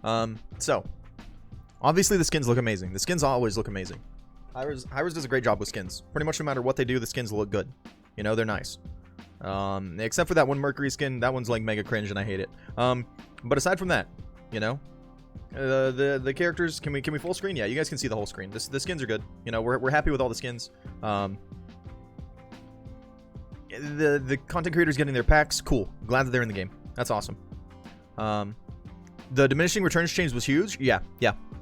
So obviously the skins look amazing. The skins always look amazing. Hyros does a great job with skins. Pretty much no matter what they do, the skins look good. You know, they're nice. Except for that one Mercury skin, that one's like mega cringe and I hate it. But aside from that, you know, the characters, can we full screen? Yeah, you guys can see the whole screen. The skins are good. You know, we're happy with all the skins. The content creators getting their packs, cool. Glad that they're in the game. That's awesome. The diminishing returns change was huge. Yeah.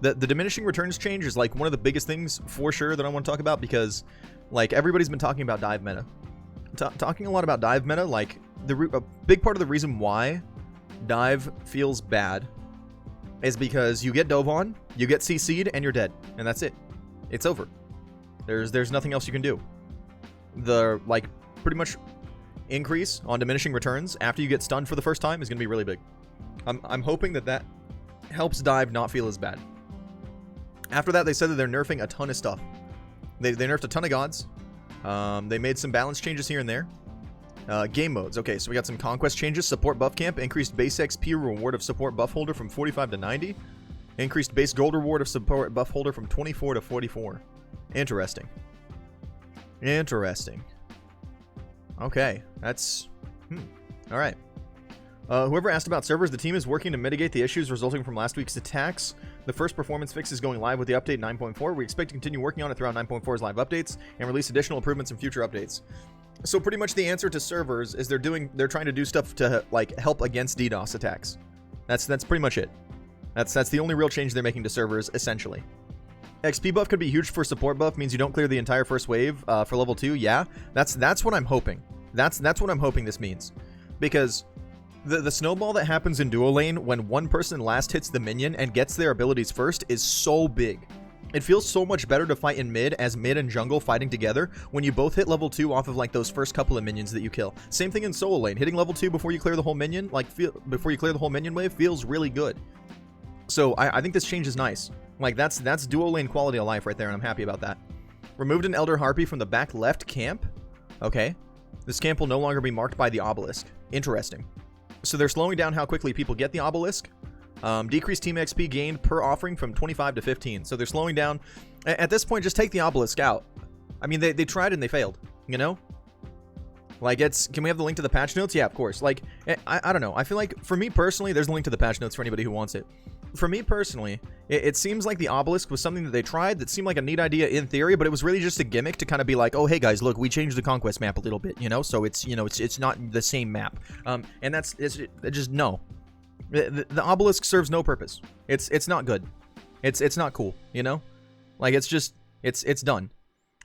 The diminishing returns change is like one of the biggest things for sure that I want to talk about, because like everybody's been talking about dive meta. Talking a lot about dive meta, like a big part of the reason why dive feels bad is because you get dove on, you get CC'd, and you're dead, and that's it. It's over. There's nothing else you can do. The like pretty much increase on diminishing returns after you get stunned for the first time is gonna be really big. I'm hoping that helps dive not feel as bad. After that, they said that they're nerfing a ton of stuff. They nerfed a ton of gods. They made some balance changes here and there. Game modes. Okay, so we got some conquest changes. Support buff camp. Increased base XP reward of support buff holder from 45 to 90. Increased base gold reward of support buff holder from 24 to 44. Interesting. Okay, that's... Alright. Whoever asked about servers, the team is working to mitigate the issues resulting from last week's attacks. The first performance fix is going live with the update 9.4. We expect to continue working on it throughout 9.4's live updates and release additional improvements in future updates. So pretty much the answer to servers is they're trying to do stuff to like help against DDoS attacks. That's pretty much it. That's the only real change they're making to servers, essentially. XP buff could be huge for support buff, means you don't clear the entire first wave for level 2. Yeah, that's what I'm hoping. That's what I'm hoping this means. Because the snowball that happens in duo lane when one person last hits the minion and gets their abilities first is so big. It feels so much better to fight in mid as mid and jungle fighting together when you both hit level 2 off of like those first couple of minions that you kill. Same thing in solo lane. Hitting level 2 before you clear the whole minion, before you clear the whole minion wave, feels really good. So I think this change is nice. Like that's duo lane quality of life right there, and I'm happy about that. Removed an Elder Harpy from the back left camp. Okay. This camp will no longer be marked by the obelisk. Interesting. So they're slowing down how quickly people get the obelisk. Decreased team XP gained per offering from 25 to 15. So they're slowing down. At this point, just take the obelisk out. I mean, they tried and they failed, you know? Like, can we have the link to the patch notes? Yeah, of course. Like, I don't know. I feel like, for me personally, there's a link to the patch notes for anybody who wants it. For me personally, it seems like the obelisk was something that they tried that seemed like a neat idea in theory, but it was really just a gimmick to kind of be like, oh, hey guys, look, we changed the conquest map a little bit, you know? So it's, you know, it's not the same map. And it's just, no. The obelisk serves no purpose. It's not good. It's not cool, you know? Like, it's just, it's done.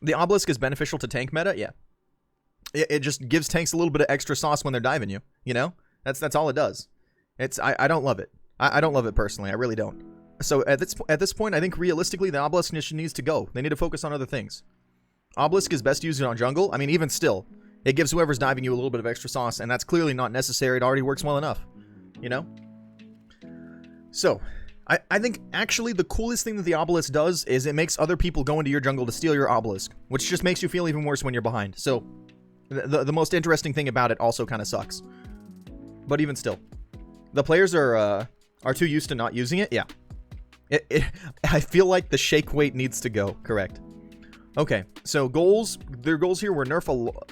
The obelisk is beneficial to tank meta, yeah. It just gives tanks a little bit of extra sauce when they're diving you, you know? That's all it does. I don't love it. I don't love it personally. I really don't. So at this point, I think realistically, the obelisk needs to go. They need to focus on other things. Obelisk is best used on jungle. I mean, even still, it gives whoever's diving you a little bit of extra sauce, and that's clearly not necessary. It already works well enough, you know? So, I think actually the coolest thing that the obelisk does is it makes other people go into your jungle to steal your obelisk, which just makes you feel even worse when you're behind. So, the most interesting thing about it also kind of sucks. But even still, the players are too used to not using it. Yeah. I feel like the shake weight needs to go. Correct. Okay, so goals. Their goals here were nerf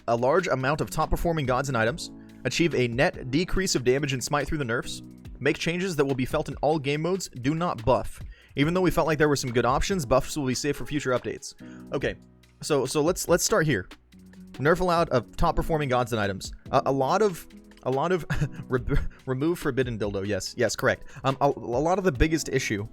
a large amount of top-performing gods and items, achieve a net decrease of damage in Smite through the nerfs, make changes that will be felt in all game modes, do not buff. Even though we felt like there were some good options, buffs will be saved for future updates. Okay, so let's start here. Nerf allowed of top-performing gods and items. A lot of remove forbidden dildo. Yes, correct. A lot of the biggest issue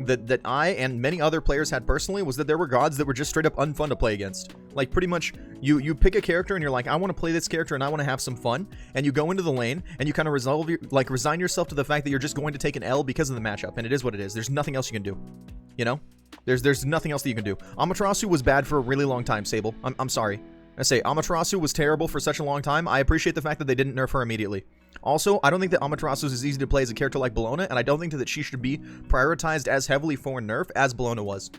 that I and many other players had personally was that there were gods that were just straight up unfun to play against. Like, pretty much, you pick a character and you're like, I want to play this character and I want to have some fun, and you go into the lane and you kind of resign yourself to the fact that you're just going to take an L because of the matchup, and it is what it is. There's nothing else you can do, you know? There's nothing else that you can do. Amaterasu was bad for a really long time, Sable. I'm sorry. I say Amaterasu was terrible for such a long time. I appreciate the fact that they didn't nerf her immediately. Also, I don't think that Amaterasu is as easy to play as a character like Bellona, and I don't think that she should be prioritized as heavily for nerf as Bellona was.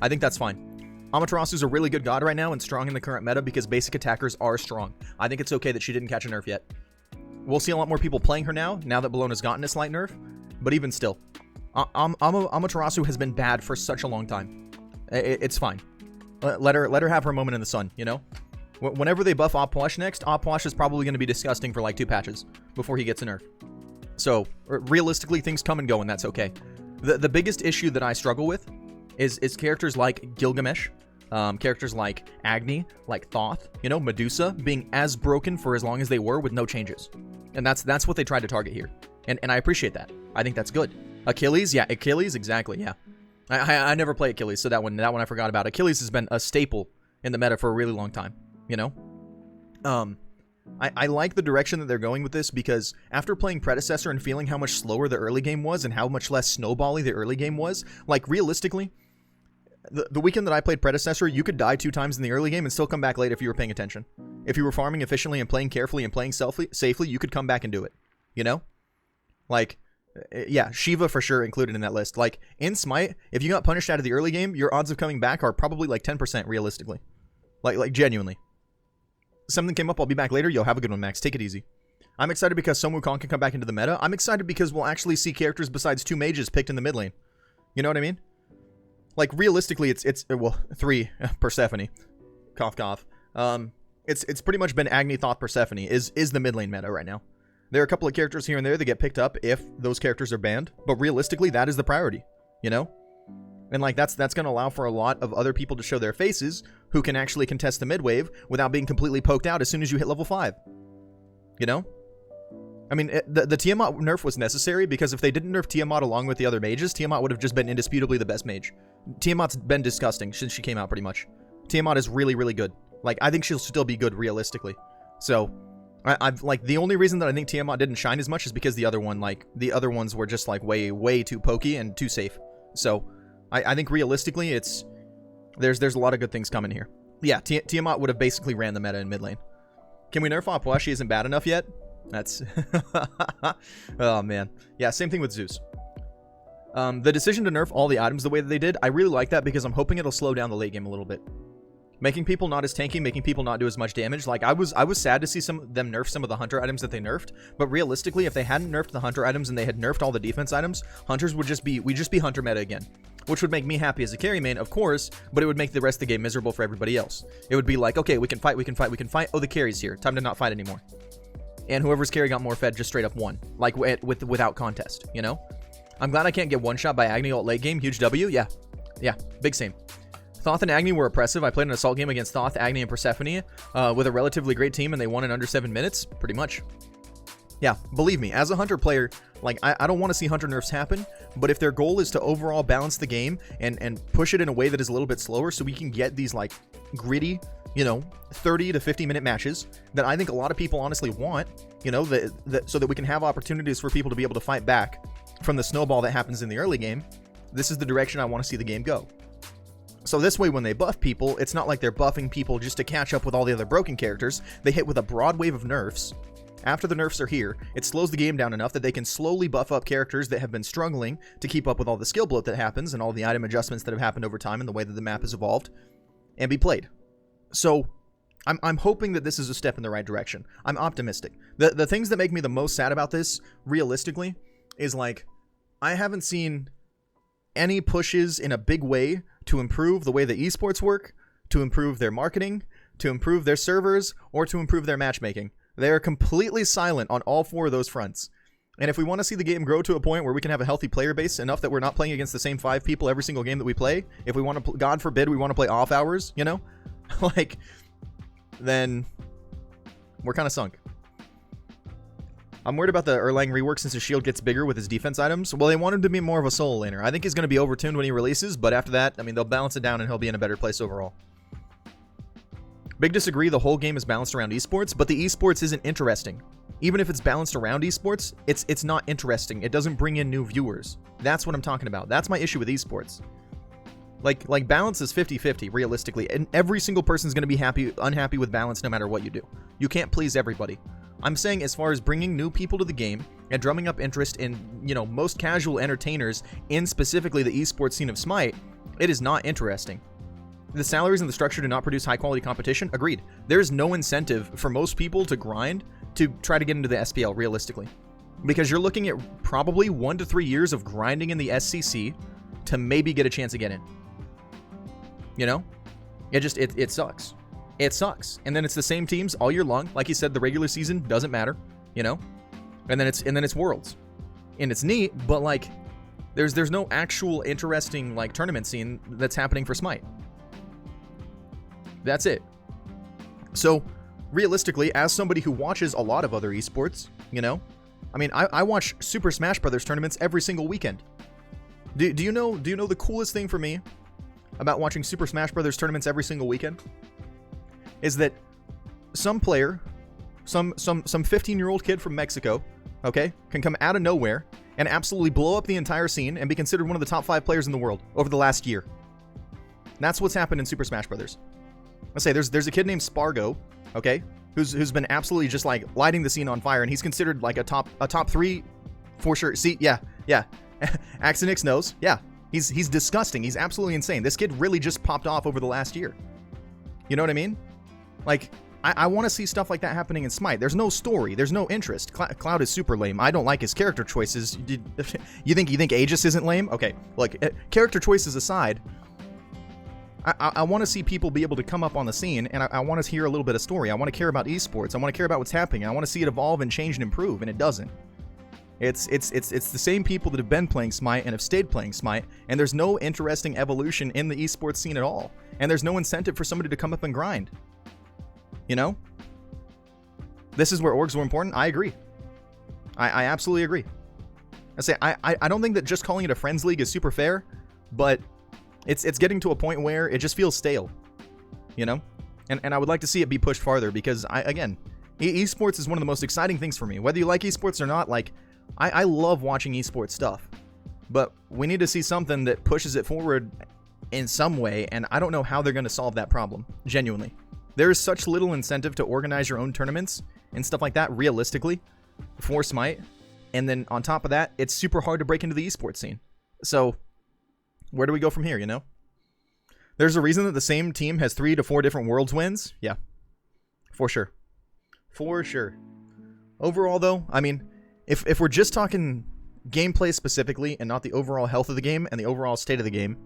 I think that's fine. Amaterasu is a really good god right now and strong in the current meta because basic attackers are strong. I think it's okay that she didn't catch a nerf yet. We'll see a lot more people playing her now that Bellona's gotten a slight nerf, but even still, Amaterasu has been bad for such a long time. It's fine. Let her have her moment in the sun, you know? Whenever they buff Opwash next, Opwash is probably going to be disgusting for like 2 patches before he gets a nerf. So, realistically, things come and go, and that's okay. The biggest issue that I struggle with is characters like Gilgamesh, characters like Agni, like Thoth, you know, Medusa, being as broken for as long as they were with no changes. And that's what they tried to target here. And I appreciate that. I think that's good. Achilles, yeah, Achilles, exactly, yeah. I never play Achilles, so that one I forgot about. Achilles has been a staple in the meta for a really long time, you know? I like the direction that they're going with this because after playing Predecessor and feeling how much slower the early game was and how much less snowbally the early game was, like, realistically, the weekend that I played Predecessor, you could die 2 times in the early game and still come back late if you were paying attention. If you were farming efficiently and playing carefully and playing safely, you could come back and do it, you know? Like, yeah, Shiva for sure included in that list. Like, in Smite, if you got punished out of the early game, your odds of coming back are probably like 10% realistically. Like genuinely. Something came up, I'll be back later. Yo, have a good one, Max. Take it easy. I'm excited because Sun Wukong can come back into the meta. I'm excited because we'll actually see characters besides 2 mages picked in the mid lane. You know what I mean? Like, realistically, it's well, 3 Persephone. Cough, cough. It's pretty much been Agni, Thoth, Persephone is the mid lane meta right now. There are a couple of characters here and there that get picked up if those characters are banned, but realistically, that is the priority, you know? And like that's going to allow for a lot of other people to show their faces who can actually contest the mid wave without being completely poked out as soon as you hit level 5. You know? I mean, the Tiamat nerf was necessary because if they didn't nerf Tiamat along with the other mages, Tiamat would have just been indisputably the best mage. Tiamat's been disgusting since she came out pretty much. Tiamat is really, really good. Like, I think she'll still be good realistically. So, I've like, the only reason that I think Tiamat didn't shine as much is because the other ones were just like way too pokey and too safe. So, I think realistically, there's a lot of good things coming here. Yeah, Tiamat would have basically ran the meta in mid lane. Can we nerf Opwa? She isn't bad enough yet? That's... oh, man. Yeah, same thing with Zeus. The decision to nerf all the items the way that they did, I really like that because I'm hoping it'll slow down the late game a little bit. Making people not as tanky, making people not do as much damage. Like, I was sad to see them nerf some of the hunter items that they nerfed, but realistically, if they hadn't nerfed the hunter items and they had nerfed all the defense items, hunters would just be hunter meta again. Which would make me happy as a carry main, of course, but it would make the rest of the game miserable for everybody else. It would be like, okay, we can fight. Oh, the carry's here. Time to not fight anymore. And whoever's carry got more fed just straight up won. Like, without contest, you know? I'm glad I can't get one-shot by Agni ult late game. Huge W. Yeah, big same. Thoth and Agni were oppressive. I played an assault game against Thoth, Agni, and Persephone with a relatively great team, and they won in under 7 minutes, pretty much. Yeah, believe me, as a hunter player, like, I don't want to see hunter nerfs happen, but if their goal is to overall balance the game and push it in a way that is a little bit slower so we can get these, like, gritty, you know, 30 to 50 minute matches that I think a lot of people honestly want, you know, so that we can have opportunities for people to be able to fight back from the snowball that happens in the early game, this is the direction I want to see the game go. So this way, when they buff people, it's not like they're buffing people just to catch up with all the other broken characters. They hit with a broad wave of nerfs. After the nerfs are here, it slows the game down enough that they can slowly buff up characters that have been struggling to keep up with all the skill bloat that happens and all the item adjustments that have happened over time and the way that the map has evolved, and be played. So, I'm hoping that this is a step in the right direction. I'm optimistic. The things that make me the most sad about this, realistically, is like, I haven't seen any pushes in a big way to improve the way that esports work, to improve their marketing, to improve their servers, or to improve their matchmaking. They are completely silent on all 4 of those fronts. And if we want to see the game grow to a point where we can have a healthy player base enough that we're not playing against the same 5 people every single game that we play, if we want to, God forbid, we want to play off hours, you know, like, then we're kind of sunk. I'm worried about the Erlang rework since his shield gets bigger with his defense items. Well, they want him to be more of a solo laner. I think he's going to be overtuned when he releases, but after that, I mean, they'll balance it down and he'll be in a better place overall. Big disagree, the whole game is balanced around esports, but the esports isn't interesting. Even if it's balanced around esports, it's not interesting. It doesn't bring in new viewers. That's what I'm talking about. That's my issue with esports. Like balance is 50-50, realistically, and every single person's going to be unhappy with balance no matter what you do. You can't please everybody. I'm saying as far as bringing new people to the game and drumming up interest in, you know, most casual entertainers in specifically the esports scene of Smite, it is not interesting. The salaries and the structure do not produce high quality competition. Agreed. There is no incentive for most people to grind to try to get into the SPL realistically. Because you're looking at probably 1 to 3 years of grinding in the SCC to maybe get a chance to get in. You know? It sucks. It sucks. And then it's the same teams all year long. Like you said, the regular season doesn't matter, you know? And then it's Worlds. And it's neat, but like there's no actual interesting like tournament scene that's happening for Smite. That's it. So, realistically, as somebody who watches a lot of other esports, you know, I mean, I watch Super Smash Brothers tournaments every single weekend. Do you know the coolest thing for me about watching Super Smash Brothers tournaments every single weekend? Is that some player, some 15-year-old kid from Mexico, okay, can come out of nowhere and absolutely blow up the entire scene and be considered one of the top 5 players in the world over the last year. That's what's happened in Super Smash Brothers. Let's say there's a kid named Spargo, okay, who's been absolutely just like lighting the scene on fire, and he's considered like a top 3 for sure. See, yeah. Axonix knows. Yeah. He's disgusting. He's absolutely insane. This kid really just popped off over the last year. You know what I mean? Like, I want to see stuff like that happening in Smite. There's no story. There's no interest. Cloud is super lame. I don't like his character choices. You think Aegis isn't lame? Okay, look, character choices aside, I want to see people be able to come up on the scene, and I want to hear a little bit of story. I want to care about esports. I want to care about what's happening. I want to see it evolve and change and improve, and it doesn't. It's the same people that have been playing Smite and have stayed playing Smite, and there's no interesting evolution in the esports scene at all. And there's no incentive for somebody to come up and grind. You know? This is where orgs were important. I agree. I absolutely agree. I don't think that just calling it a friends league is super fair, but it's getting to a point where it just feels stale. You know? And I would like to see it be pushed farther, because esports is one of the most exciting things for me. Whether you like esports or not, like, I love watching esports stuff. But we need to see something that pushes it forward in some way, and I don't know how they're going to solve that problem, genuinely. There is such little incentive to organize your own tournaments and stuff like that, realistically, for Smite. And then on top of that, it's super hard to break into the esports scene. So, where do we go from here, you know? There's a reason that the same team has 3 to 4 different Worlds wins. Yeah, for sure. For sure. Overall, though, I mean, if we're just talking gameplay specifically and not the overall health of the game and the overall state of the game,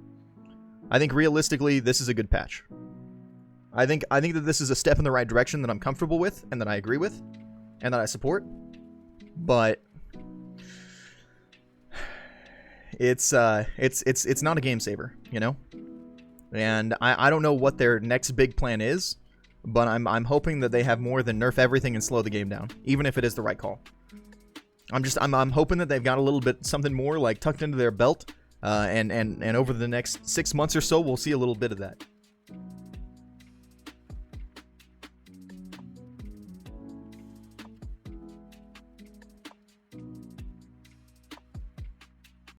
I think realistically this is a good patch. I think that this is a step in the right direction that I'm comfortable with and that I agree with and that I support. But it's not a game saver, you know? And I don't know what their next big plan is, but I'm hoping that they have more than nerf everything and slow the game down, even if it is the right call. I'm hoping that they've got a little bit something more like tucked into their belt, and over the next 6 months or so, we'll see a little bit of that.